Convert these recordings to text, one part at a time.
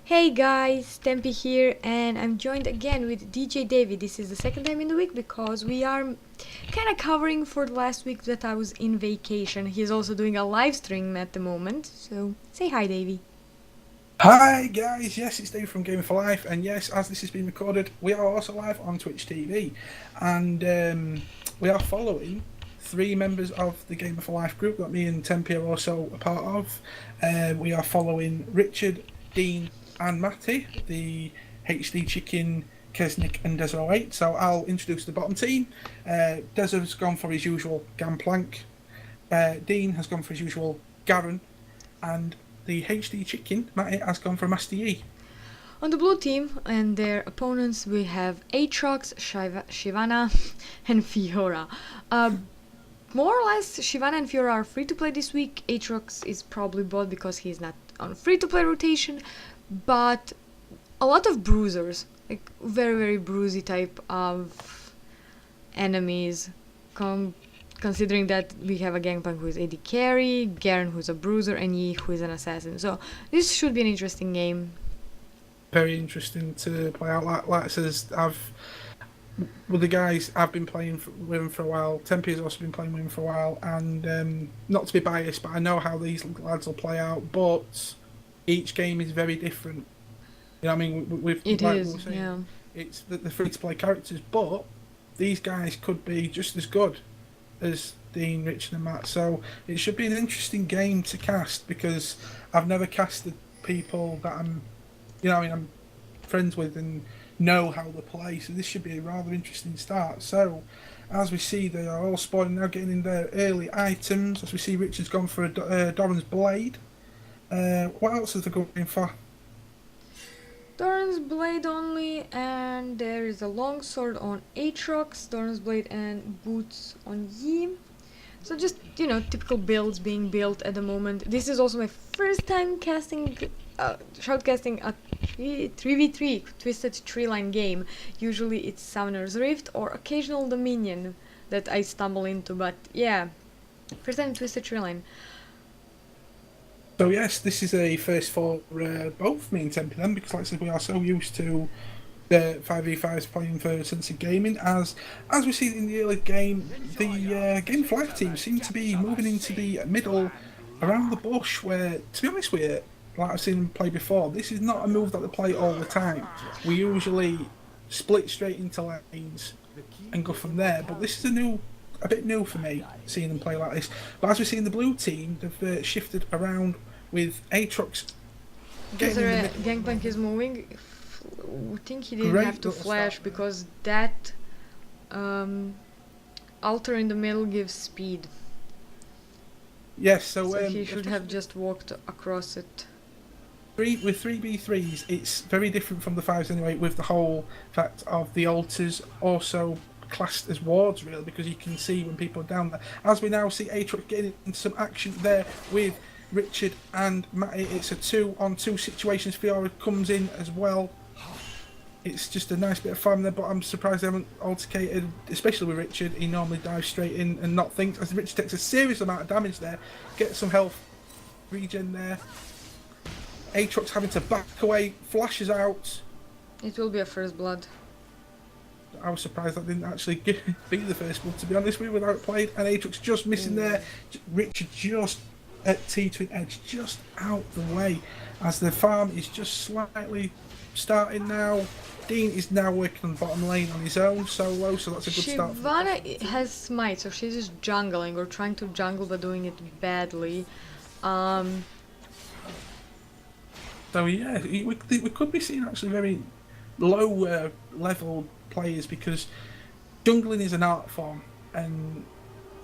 Hey guys, Tempe here, and I'm joined again with DjDavie. This is the second time in the week because we are kind of covering for the last week that I was in vacation. He's also doing a live stream at the moment, so say hi, Davie. Hi guys, yes, it's Dave from Game for Life, and yes, as this has been recorded, we are also live on Twitch TV, and we are following three members of the Game for Life group that me and Tempe are also a part of. We are following Richard, Dean, and Matty, the HD Chicken, Kesnick, and Des08. So I'll introduce the bottom team. Des has gone for his usual Gangplank. Dean has gone for his usual Garen, and the HD Chicken, Matty, has gone for Master Yi. On the blue team and their opponents, we have Aatrox, Shyvana, and Fiora. More or less, Shyvana and Fiora are free to play this week. Aatrox is probably bought because he's not on free to play rotation, but a lot of bruisers, like very bruisey type of enemies, considering that we have a Gangplank who is AD carry, Garen who's a bruiser, and Yi who is an assassin. So this should be an interesting game. Very interesting to play out. Like I says, with the guys, I've been playing with them for a while. Tempe has also been playing with them for a while, and not to be biased, but I know how these lads will play out. But each game is very different. You know what I mean? It like is, we were saying, yeah. it's the free to play characters, but these guys could be just as good as Dean, Richard, and Matt. So it should be an interesting game to cast because I've never casted people that I'm friends with and know how they play. So this should be a rather interesting start. So as we see, they are all spawning now, getting in their early items. As we see, Richard's gone for a Doran's Blade. What else is they going for? Doran's Blade only, and there is a longsword on Aatrox, Doran's Blade and boots on Yi. So just, typical builds being built at the moment. This is also my first time shoutcasting a 3v3 Twisted Treeline game. Usually it's Summoner's Rift or occasional Dominion that I stumble into, but yeah, first time Twisted Treeline. So yes, this is a first for both me and Tempe then, because like I said, we are so used to the 5v5s playing for Censored Gaming. As we see in the early game, the Game Flag team seem to be moving into the middle around the bush where, to be honest with you, like I've seen them play before, this is not a move that they play all the time. We usually split straight into lanes and go from there, but this is a bit new for me, seeing them play like this. But as we see in the blue team, they've shifted around with Aatrox Because getting in the middle. Gangplank is moving, I think he didn't Great have to little flash start there. because that altar in the middle gives speed. Yes, So he should have just walked across it. with 3v3s, it's very different from the 5s anyway, with the whole fact of the altars also classed as wards, really, because you can see when people are down there. As we now see Aatrox getting into some action there with Richard and Matty, it's a 2-on-2 situation. Fiora comes in as well. It's just a nice bit of fun there, but I'm surprised they haven't altercated, especially with Richard. He normally dives straight in and not thinks, as Richard takes a serious amount of damage there, gets some health regen there. Aatrox having to back away, flashes out. It will be a first blood. I was surprised that didn't actually be the first one, to be honest with you, without played. And Aatrox just missing there. Richard just at T-twin edge, just out the way, as the farm is just slightly starting now. Dean is now working on bottom lane on his own solo, so that's a good start. Shyvana has smite, so she's just jungling or trying to jungle but doing it badly. So yeah, we could be seeing actually very low level players, because jungling is an art form, and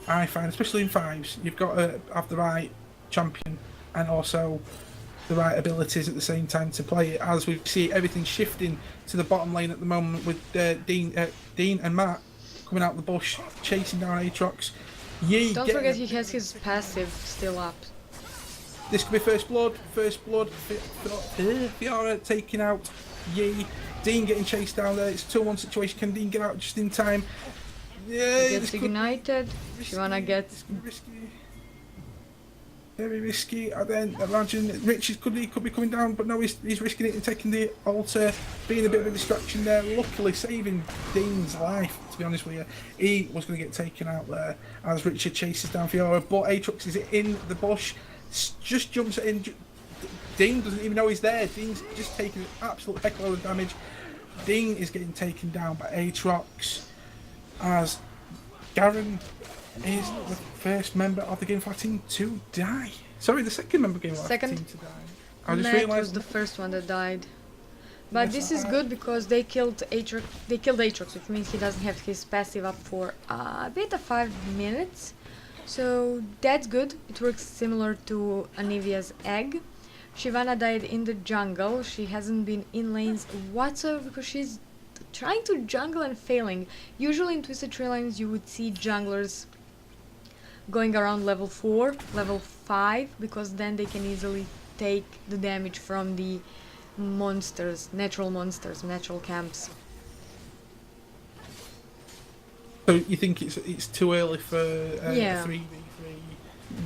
I find, especially in 5s, you've got to have the right champion and also the right abilities at the same time to play it. As we see everything shifting to the bottom lane at the moment, with Dean and Matt coming out the bush, chasing down Aatrox. Don't forget he has his passive still up. This could be first blood. Fiora taking out Yi. Dean getting chased down there. It's a 2-1 situation. Can Dean get out just in time? Yeah, He gets ignited. Shyvana gets risky. Very risky. I then imagine Richard could be coming down, but no, he's risking it and taking the altar, being a bit of a distraction there. Luckily saving Dean's life, to be honest with you. He was going to get taken out there as Richard chases down Fiora, but Aatrox is in the bush, just jumps in. Dean doesn't even know he's there. Dean's just taking an absolute heck load of damage. Dean is getting taken down by Aatrox as Garen is the first member of the Game of Life team to die. Sorry, the second member of the Game of Life team to die. I just Matt realised was the first one that died. But Yes, this is good because they killed Aatrox. They killed Aatrox, which means he doesn't have his passive up for a bit of 5 minutes. So that's good. It works similar to Anivia's egg. Shyvana died in the jungle. She hasn't been in lanes whatsoever because she's trying to jungle and failing. Usually in Twisted Treelines you would see junglers going around level 4, level 5, because then they can easily take the damage from the monsters, natural camps. so. You think it's too early for Yeah. 3v3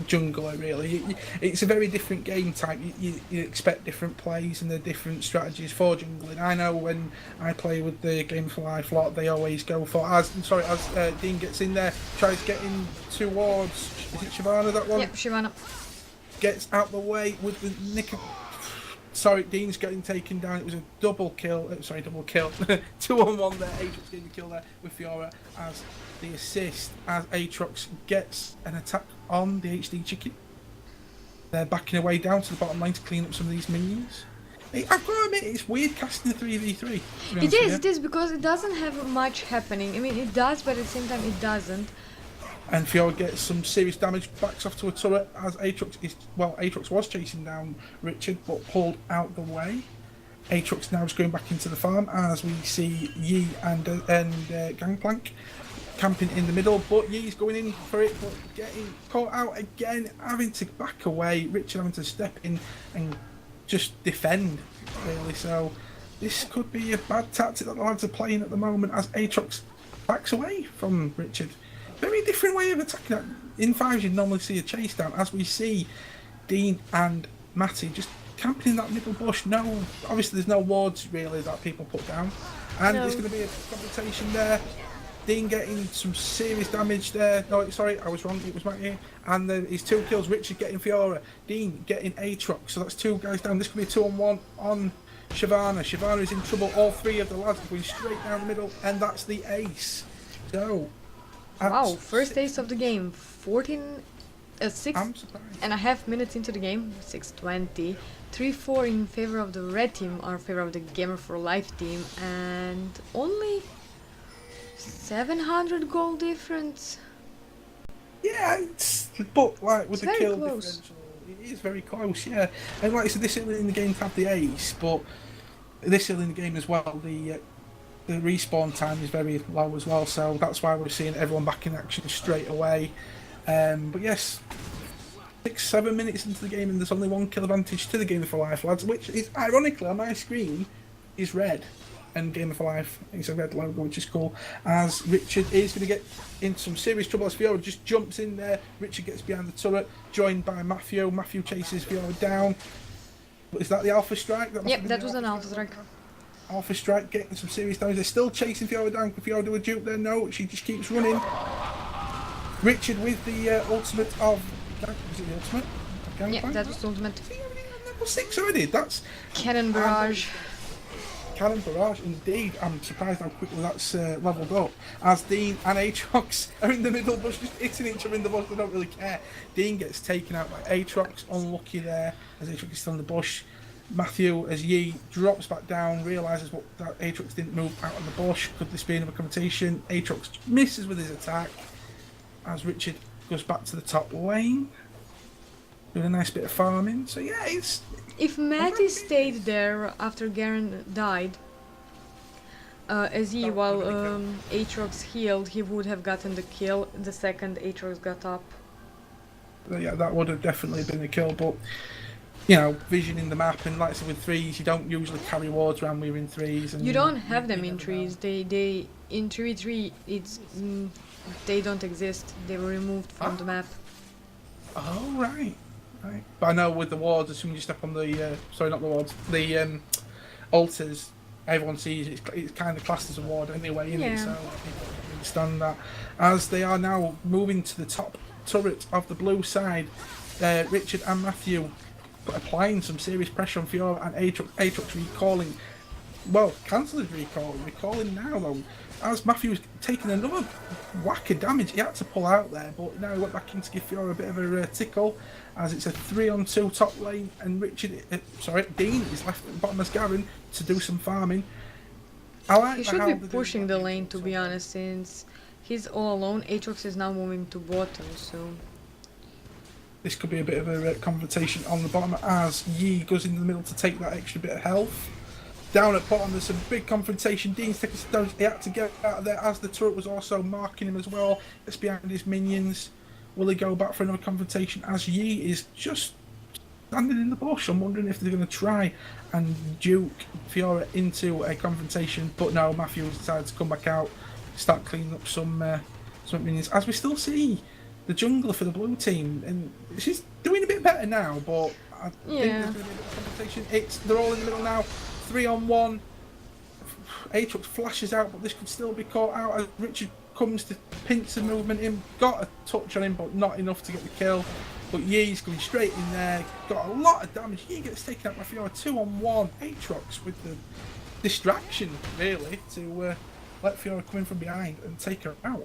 jungler? Really, it's a very different game type. You expect different plays and the different strategies for jungling. I know when I play with the Game for Life lot, they always go for as Dean gets in there, tries getting towards. Is it Shyvana that one? Yep, Shyvana. Gets out the way with the nick. Sorry, Dean's getting taken down. It was a double kill. Double kill. 2-on-1 there. Aatrox getting the kill there with Fiora as the assist as Aatrox gets an attack on the HD chicken. They're backing away down to the bottom lane to clean up some of these minions. I've got to admit, it's weird casting the 3v3. It is because it doesn't have much happening. I mean, it does, but at the same time, it doesn't. And Fiora gets some serious damage, backs off to a turret as Aatrox was chasing down Richard but pulled out the way. Aatrox now is going back into the farm as we see Yi and Gangplank camping in the middle, but Yi's going in for it but getting caught out again, having to back away, Richard having to step in and just defend really. So this could be a bad tactic that the lads are playing at the moment as Aatrox backs away from Richard. Very different way of attacking that. In 5s you'd normally see a chase down, as we see Dean and Matty just camping in that middle bush. No, obviously there's no wards really that people put down, and there's going to be a confrontation there. Dean getting some serious damage there. No, sorry, I was wrong, it was Matty. And his 2 kills, Richard getting Fiora, Dean getting Aatrox, so that's 2 guys down. This could be a 2-on-1 on Shyvana. Shyvana is in trouble, all 3 of the lads are going straight down the middle, and that's the ace. So Wow, first ace of the game. 6.5 minutes into the game. 6:20. 3-4 in favor of the red team, or favor of the Gamer for Life team, and only 700 gold difference. Yeah, but like with It's the very kill close. differential, it is very close. Yeah, and like I said, this early in the game to have the ace, but this early in the game as well, the respawn time is very low as well, so that's why we're seeing everyone back in action straight away. But yes, 6-7 minutes into the game and there's only 1 kill advantage to the Game for Life lads, which is ironically on my screen is red, and Game for Life is a red logo, which is cool. As Richard is going to get into some serious trouble as Fiora just jumps in there. Richard gets behind the turret, joined by Matthew. Matthew chases Fiora down. But is that the Alpha Strike? Yep, that was an Alpha Strike. Alpha Strike getting some serious damage. They're still chasing Fiora down. Can Fiora do a juke there? No, she just keeps running. Richard with the ultimate of... Was it the ultimate? Yeah, that was the ultimate. Level 6 already. That's... Cannon Barrage. Cannon Barrage, indeed. I'm surprised how quickly that's levelled up. As Dean and Aatrox are in the middle bush, just hitting each other in the bush, they don't really care. Dean gets taken out by Aatrox, unlucky there, as Aatrox is still in the bush. Matthew, as Yi drops back down, realises that Aatrox didn't move out of the bush. Could this be another confrontation? Aatrox misses with his attack, as Richard goes back to the top lane, doing a nice bit of farming. So yeah, it's... If Matty stayed there after Garen died, as Yi, while Aatrox healed, he would have gotten the kill the second Aatrox got up. Yeah, that would have definitely been a kill, but you know, visioning the map, and like I said, with 3s, you don't usually carry wards around when you're in 3s. And You don't have them in trees. They in 3-3 it's they don't exist. They were removed from the map. Oh right, Right. But I know with the wards, as soon as you step on the sorry, not the wards, the altars, everyone sees it's kind of classed as a ward anyway, isn't it? So people understand that. As they are now moving to the top turret of the blue side, Richard and Matthew applying some serious pressure on Fiora and Aatrox recalling. Well, cancelling recalling now though. As Matthew's taking another whack of damage, he had to pull out there, but now he went back in to give Fiora a bit of a tickle, as it's a 3-on-2 top lane, and Dean is left at the bottom as Garen to do some farming. He should be pushing the lane, to be honest, since he's all alone. Aatrox is now moving to bottom, so... This could be a bit of a confrontation on the bottom, as Yi goes into the middle to take that extra bit of health. Down at bottom, there's some big confrontation. Dean's taking some damage. He had to get out of there, as the turret was also marking him as well. It's behind his minions. Will he go back for another confrontation? As Yi is just standing in the bush. I'm wondering if they're going to try and duke Fiora into a confrontation. But no, Matthew decided to come back out, start cleaning up some minions. As we still see the jungler for the blue team, and she's doing a bit better now, but I think there's going to be a bit of confrontation. They're all in the middle now. 3-on-1. Aatrox flashes out, but this could still be caught out as Richard comes to pinch the movement in. Got a touch on him, but not enough to get the kill. But Yi's going straight in there. Got a lot of damage. Yi gets taken out by Fiora. 2-on-1. Aatrox with the distraction, really, to let Fiora come in from behind and take her out.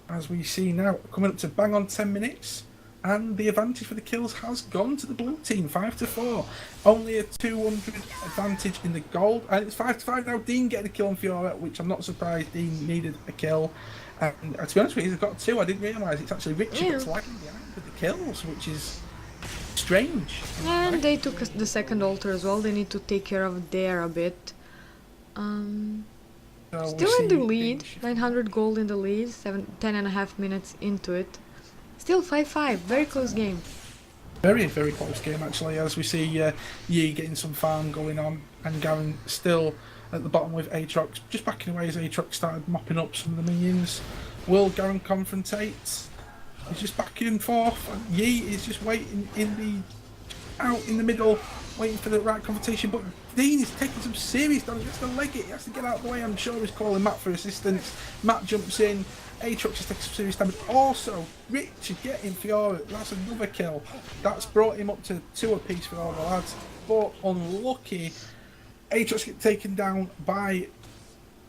As we see now, coming up to bang on 10 minutes. And the advantage for the kills has gone to the blue team, 5-4. Only a 200 advantage in the gold, and it's 5-5 now. Dean getting a kill on Fiora, which I'm not surprised Dean needed a kill. And to be honest with you, he's got 2. I didn't realise it's actually Richard that's lagging behind with the kills, which is strange. And they took the second altar as well. They need to take care of there a bit. Still in the lead, 900 gold in the lead, 10.5 minutes into it. Still 5-5, very close game. Very, very close game actually, as we see Yi getting some farm going on, and Garen still at the bottom with Aatrox, just backing away as Aatrox started mopping up some of the minions. Will Garen confrontate? He's just backing and forth, and Yi is just waiting out in the middle, waiting for the right confrontation, but Dean is taking some serious damage. He has to leg it, he has to get out of the way. I'm sure he's calling Matt for assistance. Matt jumps in. Aatrox is taking some serious damage. Also, Richard getting Fiora. That's another kill. That's brought him up to 2 apiece for all the lads. But unlucky, Aatrox gets taken down by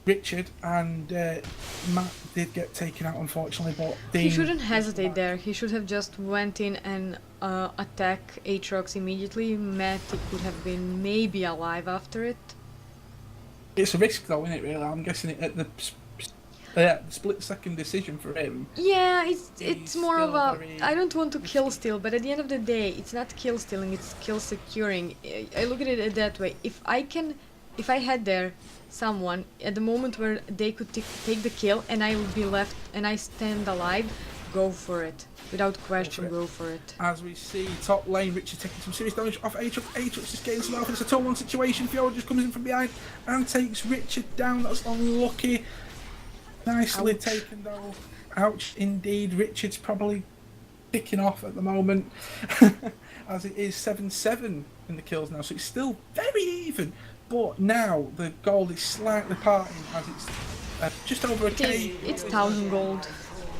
Richard, and Matt did get taken out, unfortunately. But Dean, he shouldn't hesitate there. He should have just went in and attack Aatrox immediately. Matt could have been maybe alive after it. It's a risk though, isn't it, really? I'm guessing it at the split-second decision for him. Yeah, it's more of a... I don't want to kill steal, but at the end of the day, it's not kill stealing, it's kill securing. I look at it that way. If I had there someone at the moment where they could take the kill and I would be left and I stand alive, go for it. Without question, go for it. As we see top lane, Richard taking some serious damage off Aatrox. Aatrox just getting some off. It's a 2-1 situation. Fiora just comes in from behind and takes Richard down. That's unlucky. Nicely taken though. Ouch indeed. Richard's probably picking off at the moment. As it is 7-7 in the kills now. So it's still very even. But now the gold is slightly parting, as it's just over a K. It's 1,000 gold.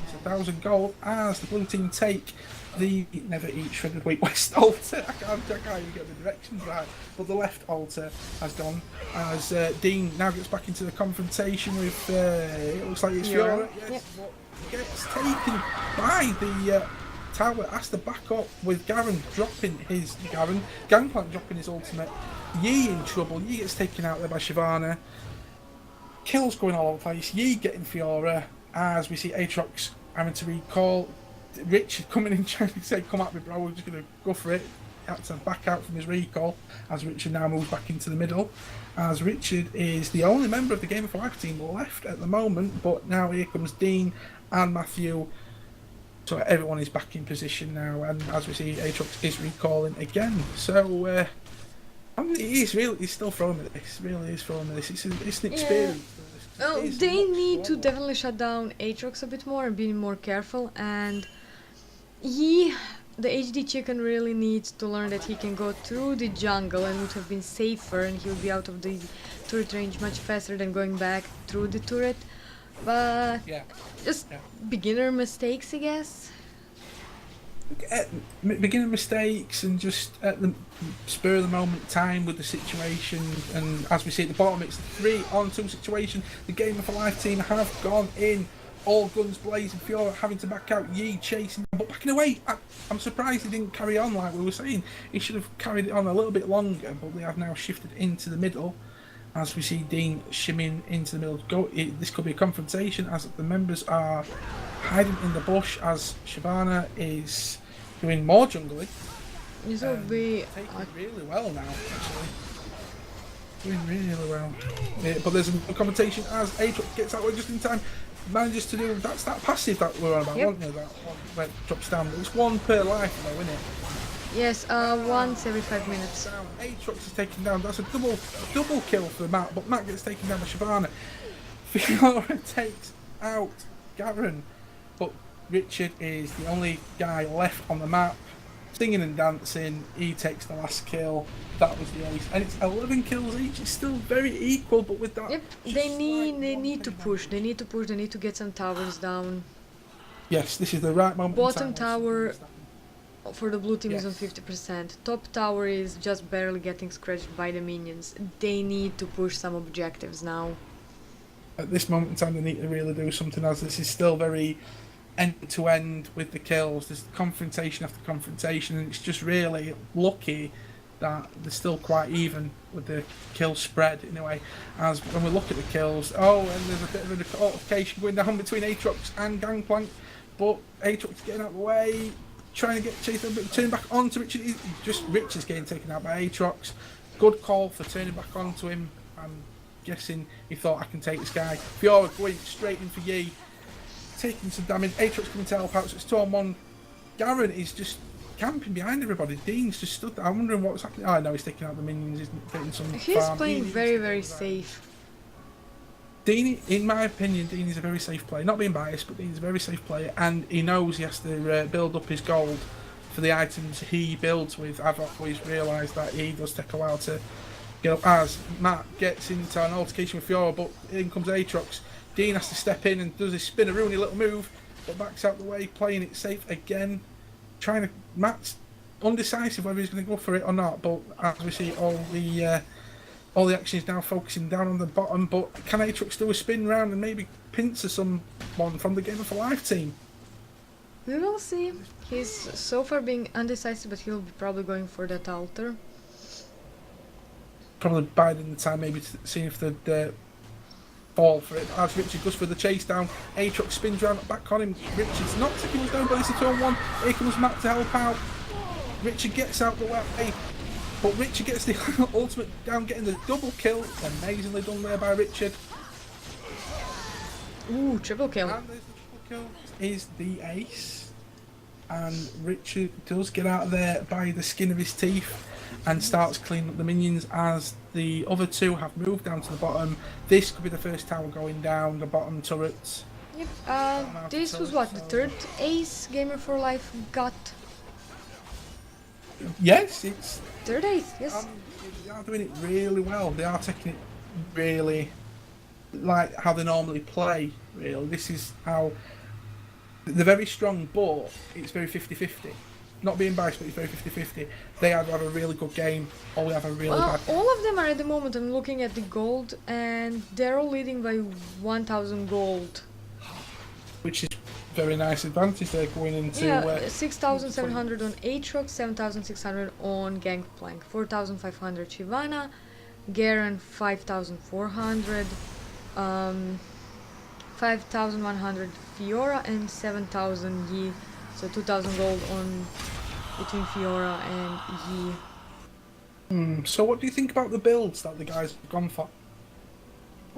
It's 1,000 gold as the blue team take the Never Eat Shredded Wheat West altar. I can't even get the directions right. But the left altar has gone as Dean now gets back into the confrontation with, it looks like it's Fiora. Yes, but gets taken by the tower. Has to back up with Garen dropping his Gangplank dropping his ultimate. Yi in trouble. Yi gets taken out there by Shyvana. Kills going all over the place. Yi getting Fiora as we see Aatrox having to recall. Richard coming in trying to say, come at me bro, we're just going to go for it. He had to back out from his recall as Richard now moves back into the middle, as Richard is the only member of the Game of Life team left at the moment. But now here comes Dean and Matthew, so everyone is back in position now, and as we see Aatrox is recalling again. So he's still throwing at this, really is throwing at this. It's an experience. They need to definitely shut down Aatrox a bit more and be more careful, and the HD chicken really needs to learn that he can go through the jungle and would have been safer, and he'll be out of the turret range much faster than going back through the turret. But Yeah. just Yeah. beginner mistakes, I guess. Beginning mistakes and just at the spur of the moment time with the situation, and as we see at the bottom, it's a 3-on-2 situation. The Gamer for Life team have gone in, all guns blazing. Fiora having to back out, Yi chasing, but backing away. I'm surprised he didn't carry on like we were saying. He should have carried it on a little bit longer, but they have now shifted into the middle. As we see Dean shimming into the middle. This could be a confrontation as the members are hiding in the bush as Shyvana is doing more jungling. This will be Taking it really well now, actually. Doing really well. Yeah, but there's a confrontation as Aatrox gets that way just in time. Manages to do that passive that we're on about, Yep. wasn't it? That one where it drops down. It's one per life though, isn't it? yes, once every 5 minutes. Down. Aatrox is taken down. That's a double kill for Matt, but Matt gets taken down by Shyvana. Fiora takes out Garen, but Richard is the only guy left on the map, singing and dancing. He takes the last kill. That was the ace, and it's 11 kills each. It's still very equal, but with that, Yep, they need to push. They need to push. They need to get some towers down. Yes, this is the right moment. in Bottom time. tower for the blue team is on Yes. 50%. Top tower is just barely getting scratched by the minions. They need to push some objectives now. At this moment in time, they need to really do something, as this is still very end to end with the kills. There's confrontation after confrontation, and it's just really lucky that they're still quite even with the kill spread in a way. As when we look at the kills, and there's a bit of an altercation going down between Aatrox and Gangplank, but Aatrox is getting out of the way, trying to get chased, but turning back onto Richard. Richard's getting taken out by Aatrox. Good call for turning back onto him. I'm guessing he thought, I can take this guy. Fiora going straight in for Yi, taking some damage. Aatrox coming to help out, so it's 2-on-1. Garen is just camping behind everybody. Dean's just stood there. I'm wondering what's happening. Oh no, he's taking out the minions. He's getting some. He's farm. playing very safe. Dean, in my opinion, Dean is a very safe player. Not being biased, but Dean's a very safe player, and he knows he has to build up his gold for the items he builds with. I've always realised that he does take a while to get up. As Matt gets into an altercation with Fiora, but in comes Aatrox. Dean has to step in and does his spin-a-rooney little move, but backs out the way, playing it safe again. Matt's undecisive whether he's going to go for it or not, but as we see, all the action is now focusing down on the bottom. But can Aatrox do a spin round and maybe pincer someone from the Gamer for Life team? We will see. He's so far being undecisive, but he'll be probably going for that altar. Probably biding the time, maybe to see if they'd fall for it. As Richard goes for the chase down, Aatrox spins round back on him. Richard's not taking us down, but it's a 2-on-1. Here comes Matt to help out. Richard gets out the way, but Richard gets the ultimate down, getting the double kill. Amazingly done there by Richard. Ooh, triple kill. And there's the triple kill. Is the ace. And Richard does get out of there by the skin of his teeth and starts cleaning up the minions as the other two have moved down to the bottom. This could be the first tower going down, the bottom turrets. Yep, this was what, the third ace Gamer for Life got? Yes, it's Third ace, yes. they are doing it really well. They are taking it really like how they normally play, really. This is how they're very strong, but it's very 50-50. Not being biased, but it's very 50-50. They either have a really good game or we have a really bad game. All of them are at the moment, I'm looking at the gold, and they're all leading by 1,000 gold. Which is very nice advantage they're going into. Yeah, 6,700 on Aatrox, 7,600 on Gangplank, 4,500 Shyvana, Garen 5,400, 5,100 Fiora, and 7,000 Yi. So 2,000 gold on between Fiora and Yi. So what do you think about the builds that the guys have gone for?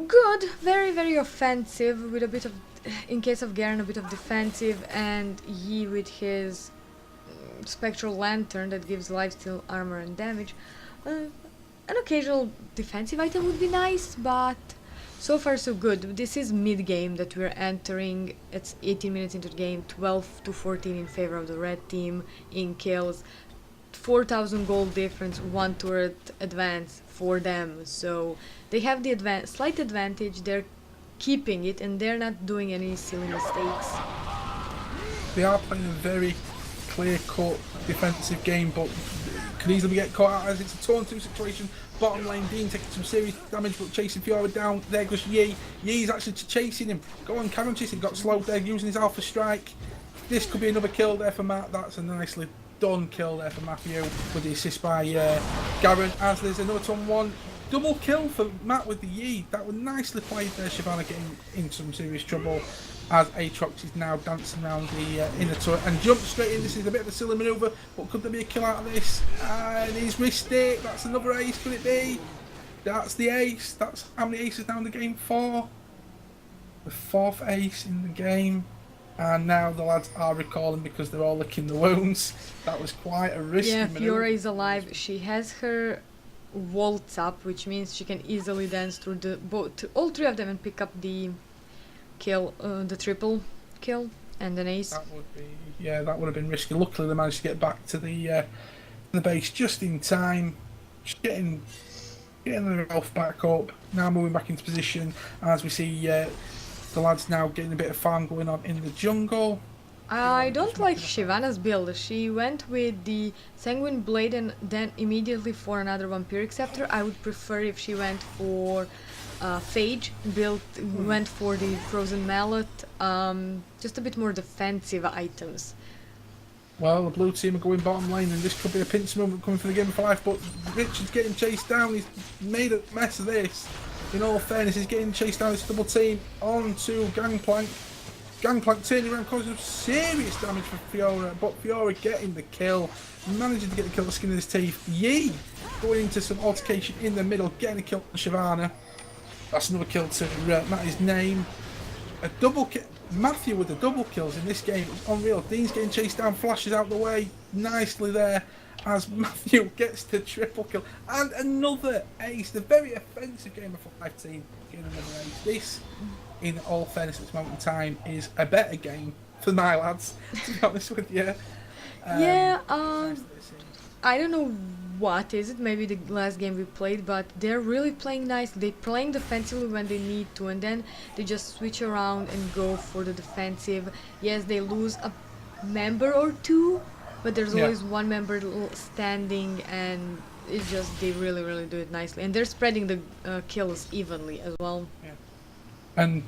Good, very offensive with a bit of, in case of Garen, a bit of defensive, and Yi with his spectral lantern that gives lifesteal, armor and damage. An occasional defensive item would be nice, but So far so good. This is mid-game that we're entering. It's 18 minutes into the game, 12 to 14 in favor of the red team in kills. 4,000 gold difference, 1 turret advance for them. So they have the slight advantage. They're keeping it and they're not doing any silly mistakes. They are playing a very clear-cut defensive game, but could easily get caught out as it's a 2-on-2 situation. Bottom lane, Dean taking some serious damage, but chasing Fiora down. There goes Yi. Yi's actually chasing him. Go on, Karen chasing. Got slowed there, using his Alpha Strike. This could be another kill there for Matt. That's a nicely done kill there for Matthew with the assist by Garen. As there's another 2-on-1. Double kill for Matt with the Yi. That was nicely played there. Shyvana getting in some serious trouble as Aatrox is now dancing around the inner turret and jumps straight in. This is a bit of a silly manoeuvre, but could there be a kill out of this? And he's missed it. That's another ace. Could it be? That's the ace. That's how many aces now in the game? 4. The 4th ace in the game. And now the lads are recalling because they're all licking the wounds. That was quite a risky manoeuvre. Fiora is alive. She has her waltz up, which means she can easily dance through all 3 of them and pick up the kill, the triple kill and an ace. That would be, yeah, that would have been risky. Luckily they managed to get back to the base just in time. Just getting their health back up. Now moving back into position as we see the lads now getting a bit of farm going on in the jungle. I don't like Shyvana's build. She went with the Sanguine Blade and then immediately for another Vampiric Scepter. I would prefer if she went for Phage, went for the Frozen Mallet, just a bit more defensive items. Well, the blue team are going bottom lane and this could be a pinch moment coming for the game of life, but Richard's getting chased down. He's made a mess of this. In all fairness, he's getting chased down. This double team onto Gangplank. Gangplank turning around, causing serious damage for Fiora, but Fiora getting the kill, managing to get the kill, the skin of his teeth. Yi going into some altercation in the middle, getting a kill on Shyvana. That's another kill to Matty's name. A double kill. Matthew with the double kills in this game is unreal. Dean's getting chased down, flashes out the way nicely there as Matthew gets the triple kill. And another ace. The very offensive game of life team getting another ace. This, in all fairness at this moment in time, is a better game for my lads, to be honest with you. I don't know what is it, maybe the last game we played, but they're really playing nice. They're playing defensively when they need to, and then they just switch around and go for the defensive. Yes, they lose a member or 2, but there's always one member standing, and it's just they really do it nicely. And they're spreading the kills evenly as well. Yeah. And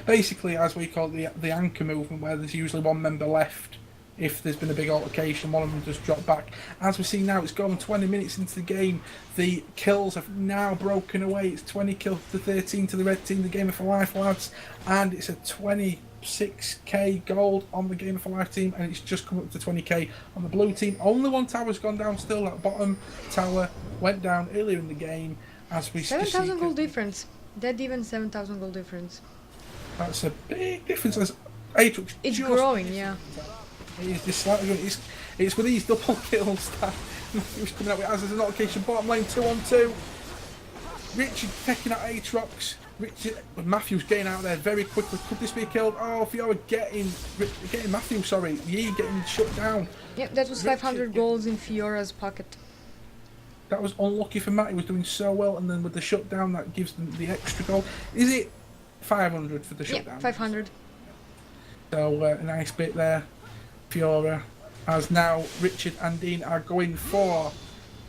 basically, as we call it, the anchor movement, where there's usually one member left. If there's been a big altercation, one of them just dropped back. As we see now, it's gone 20 minutes into the game. The kills have now broken away. It's 20 kills to 13 to the red team, the Gamer for Life lads. And it's a 26k gold on the Gamer for Life team, and it's just come up to 20k on the blue team. Only one tower's gone down still. That bottom tower went down earlier in the game. As we 7,000 gold difference. Dead even 7,000 gold difference. That's a big difference. As Aatrox it's growing, yeah. It's just slightly going. It's with these double kills that he was coming out with. As there's an altercation, bottom lane 2-on-2. Richard taking out Aatrox. Matthew's getting out there very quickly. Could this be a kill? Oh, Fiora getting Matthew. Sorry, Yi getting shut down. Yep, that was 500 golds in Fiora's pocket. That was unlucky for Matt. He was doing so well, and then with the shutdown, that gives them the extra goal. Is it 500 for the shutdown? Yeah, 500. So a nice bit there. Fiora, as now Richard and Dean are going for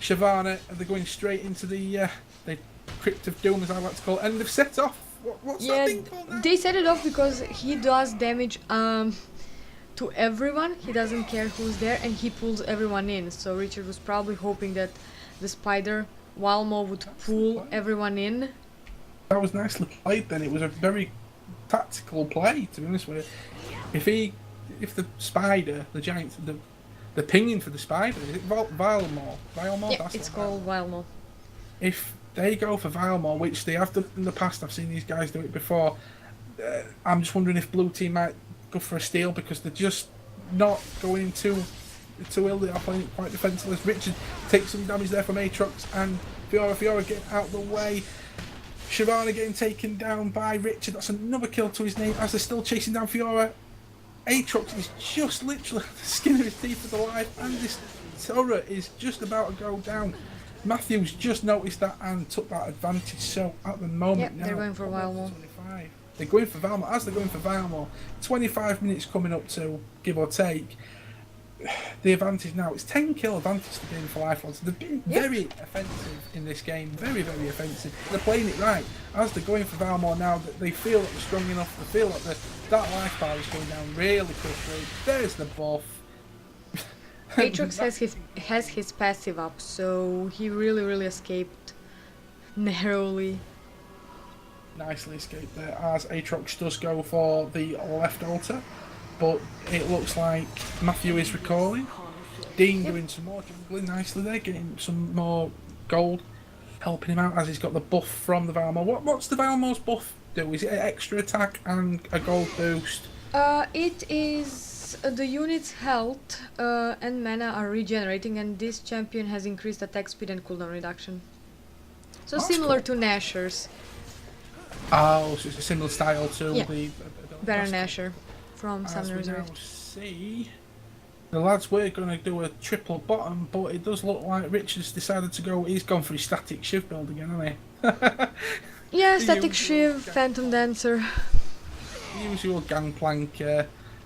Shyvana, and they're going straight into the Crypt of Doom, as I like to call it, and they've set off. What's that thing called now? They set it off because he does damage to everyone. He doesn't care who's there, and he pulls everyone in. So Richard was probably hoping that the spider Walmo would pull everyone in. That was nicely played then. It was a very tactical play, to be honest with you. If the spider, the giant, the pinging for the spider, is it Vilemore? Yeah, it's called Vilemore. If they go for Vilemore, which they have done in the past, I've seen these guys do it before, I'm just wondering if blue team might go for a steal because they're just not going too ill. They are playing quite defensive. Richard takes some damage there from Aatrox, and Fiora getting out of the way. Shyvana getting taken down by Richard. That's another kill to his name as they're still chasing down Fiora. Aatrox is just literally the skin of his teeth for the life, and this turret is just about to go down. Matthew's just noticed that and took that advantage. So at the moment now, they're going for Valmore. They're going for Valmore. As they're going for Valmore, 25 minutes coming up to, give or take. The advantage now, it's 10 kill advantage to game for Life Lads. They've been very offensive in this game, very, very offensive. They're playing it right. As they're going for Valmore now, they feel that they're strong enough, they feel that that life bar is going down really quickly. There's the buff. Aatrox has his passive up, so he really escaped narrowly. Nicely escaped there, as Aatrox does go for the left altar. But it looks like Matthew is recalling. Dean doing some more jungling nicely there, getting some more gold, helping him out as he's got the buff from the Valmore. What's the Valmore's buff do? Is it an extra attack and a gold boost? It is the unit's health and mana are regenerating, and this champion has increased attack speed and cooldown reduction. So That's similar cool. to Nashor's. Oh, so it's a similar style to the Baron Nashor from as Summoner's we now Rift. see, the lads were going to do a triple bottom, but it does look like Richard's decided to go. He's gone for his static shiv build again, hasn't he? The Yeah, static usual shiv, Phantom Dancer. Usual gangplank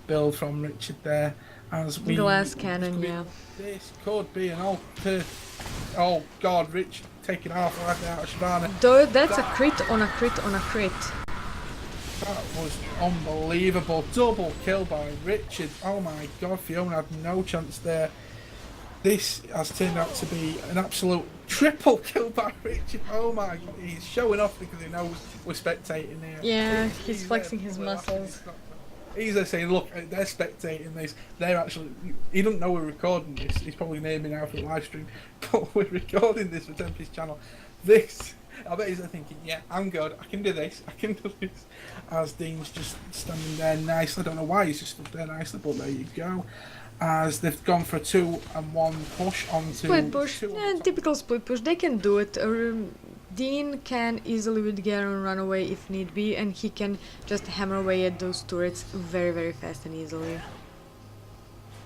build from Richard there. As we Glass cannon, yeah. This could be an alter. Oh God, Rich taking half life out of Shyvana. Though that's a crit on a crit on a crit. That was unbelievable. Double kill by Richard. Oh my God, Fiona had no chance there. This has turned out to be an absolute triple kill by Richard. Oh my God, he's showing off because he knows we're spectating here. Yeah, he's flexing his muscles. He's there saying, look, they're spectating this. They're actually, he doesn't know we're recording this. He's probably naming out for the live stream. But we're recording this for Tempest channel. This, I bet he's thinking, yeah, I'm good. I can do this. I can do this. As Dean's just standing there nicely. I don't know why he's just stood there nicely, but there you go. As they've gone for a 2-1 push onto... Split push, yeah, typical split push. They can do it. Dean can easily with Garen run away if need be, and he can just hammer away at those turrets very fast and easily.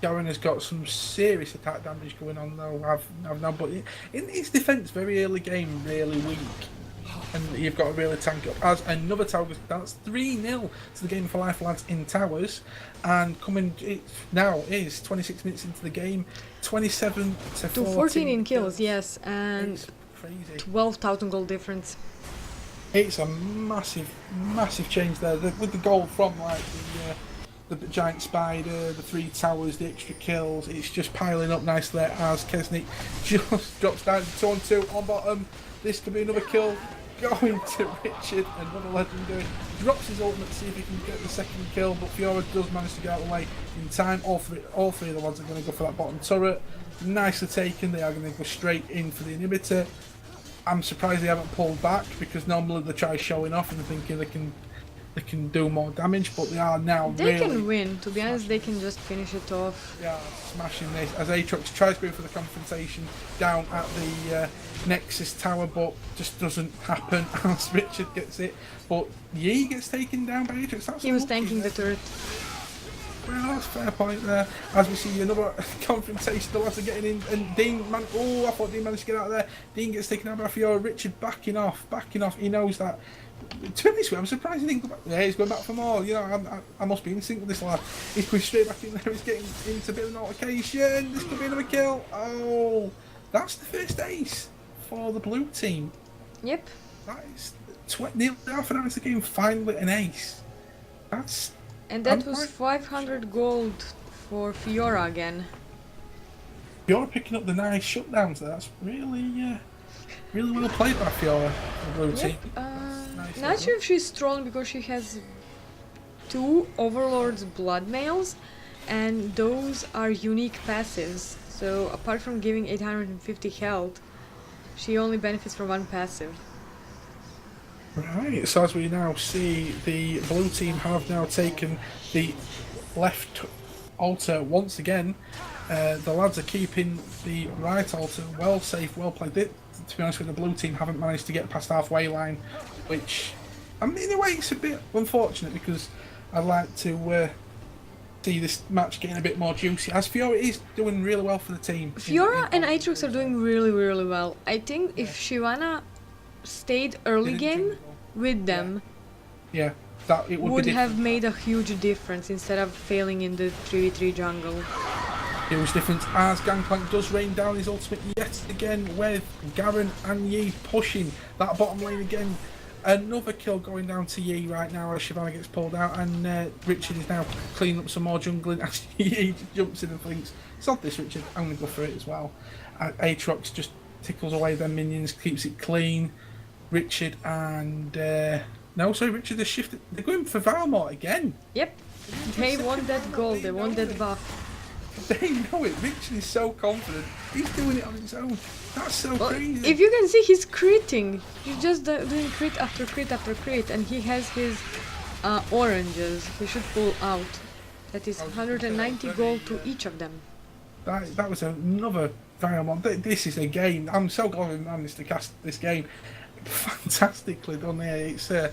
Garen has got some serious attack damage going on though. I've now, but in his defence, very early game, really weak, and you've got to really tank up. As another tower goes, that's 3-0 to the Game for Life lads in towers, and coming it now is 26 minutes into the game, 27 to 14 in kills, yes, and it's crazy. 12,000 gold difference. It's a massive change there with the gold from like the giant spider, the 3 towers, the extra kills. It's just piling up nicely there as Kesnick just drops down to 2-2 on bottom. This could be another kill going to Richard, another legendary. Drops his ultimate to see if he can get the second kill, but Fiora does manage to get out of the way in time. All three of the lads are going to go for that bottom turret. Nicely taken. They are going to go straight in for the inhibitor. I'm surprised they haven't pulled back because normally they try showing off and they're thinking they can do more damage, but they are now They really can win, to be honest. They can just finish it off. Yeah, smashing this as Aatrox tries to go for the confrontation down at the Nexus tower, but just doesn't happen as Richard gets it. But Yi gets taken down by Aatrox. That's He was unlucky tanking the there. turret. Well, that's a fair point there. As we see another confrontation, the lads are getting in, and Dean, I thought Dean managed to get out of there. Dean gets taken out by Fiora. Richard backing off. He knows that. To be honest with you, I'm surprised he didn't go back. Yeah, he's going back for more. You know, I must be in sync with this lad. He's going straight back in there. He's getting into a bit of an altercation. This could be another kill. Oh, that's the first ace for the blue team. Yep. That is nearly half an hour into the game. Finally, an ace. That's. And that was 500 gold for Fiora again. Fiora picking up the nice shutdowns there. That's really well played by Fiora, the blue team. Not sure if she's strong because she has 2 Overlord's blood mails, and those are unique passives. So apart from giving 850 health, she only benefits from 1 passive. Right, so as we now see, the blue team have now taken the left altar once again. The lads are keeping the right altar well safe, well played. to be honest with the blue team, haven't managed to get past halfway line, which, I mean, in a way, it's a bit unfortunate because I'd like to see this match getting a bit more juicy. As Fiora is doing really well for the team. Fiora and Aatrox are doing really, really well. I think if Shyvana stayed early game with them, yeah, that it would be have made a huge difference instead of failing in the 3v3 jungle. It was different as Gangplank does rain down his ultimate yet again with Garen and Yi pushing that bottom lane again. Another kill going down to Yi right now as Shyvana gets pulled out, and Richard is now cleaning up some more jungling as Yi jumps in and thinks, sod this Richard, I'm going to go for it as well. Aatrox just tickles away their minions, keeps it clean. Richard and... no, sorry, Richard has shifted. They're going for Valmont again. Yep, they want that gold, they want that buff. They know it. Richard is so confident. He's doing it on his own. That's so crazy. If you can see, he's critting. He's just doing crit after crit after crit, and he has his oranges. He should pull out. That is 190 gold to each of them. That was another Valmont. This is a game. I'm so glad we managed to cast this game fantastically done there. It's a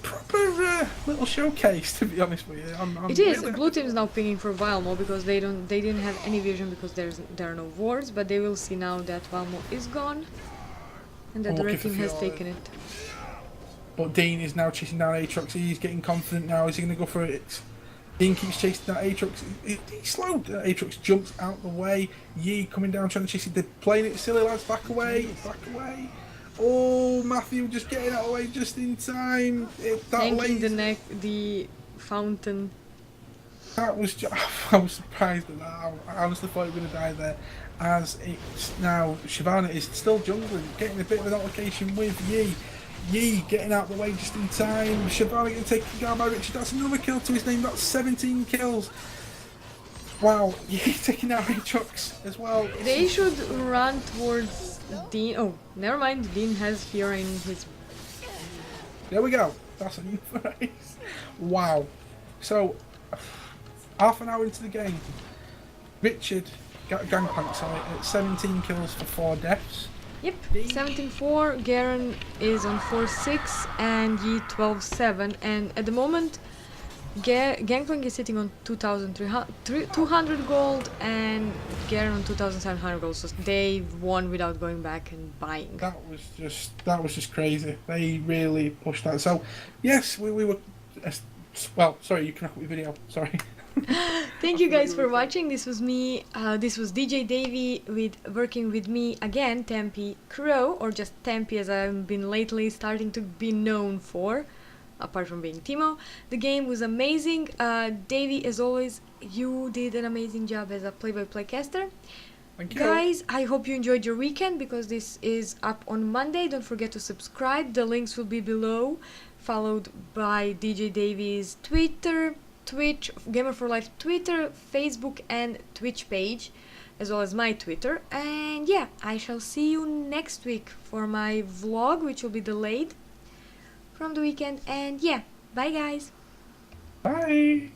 proper little showcase, to be honest with you. It is. Blue team is now pinging for Valmo because they didn't have any vision because there are no wards, but they will see now that Valmo is gone and that the red team has taken it. But Dean is now chasing down Aatrox. He's getting confident now. Is he going to go for it? Dean keeps chasing down Aatrox. He's slowed. Aatrox jumps out the way. Yi coming down trying to chase it. They're playing it silly, lads. Back away. Back away. Oh, Matthew just getting out of the way just in time. Tanking the fountain. That was just, I was surprised at that. I honestly thought he was going to die there. As it's now, Shyvana is still jungling, getting a bit of an altercation with Yi. Yi getting out of the way just in time. Shyvana getting taken down by Richard. That's another kill to his name. That's 17 kills. Wow, Yi taking out Aatrox as well. They should run towards Dean. Oh, never mind. Dean has fear in his. There we go. That's a new phrase. Wow. So, half an hour into the game, Richard Gangplank, sorry, at 17 kills for 4 deaths. Yep, 17-4. Garen is on 4-6 and Yi 12-7. And at the moment, Gangplank is sitting on 2,200 gold and Garen on 2,700 gold. So they won without going back and buying. That was just crazy. They really pushed that. So yes, we were. Well, sorry, you can wrap up your video. Sorry. Thank you guys for watching. This was me. This was DjDavie working with me again, Tempe Crow, or just Tempe as I've been lately starting to be known for. Apart from being Timo. The game was amazing. Davey, as always, you did an amazing job as a play-by-play caster. Thank you. Guys, I hope you enjoyed your weekend because this is up on Monday. Don't forget to subscribe. The links will be below, followed by DjDavie's Twitter, Twitch, Gamer for Life Twitter, Facebook and Twitch page, as well as my Twitter. And yeah, I shall see you next week for my vlog, which will be delayed from the weekend. And yeah, bye guys. Bye.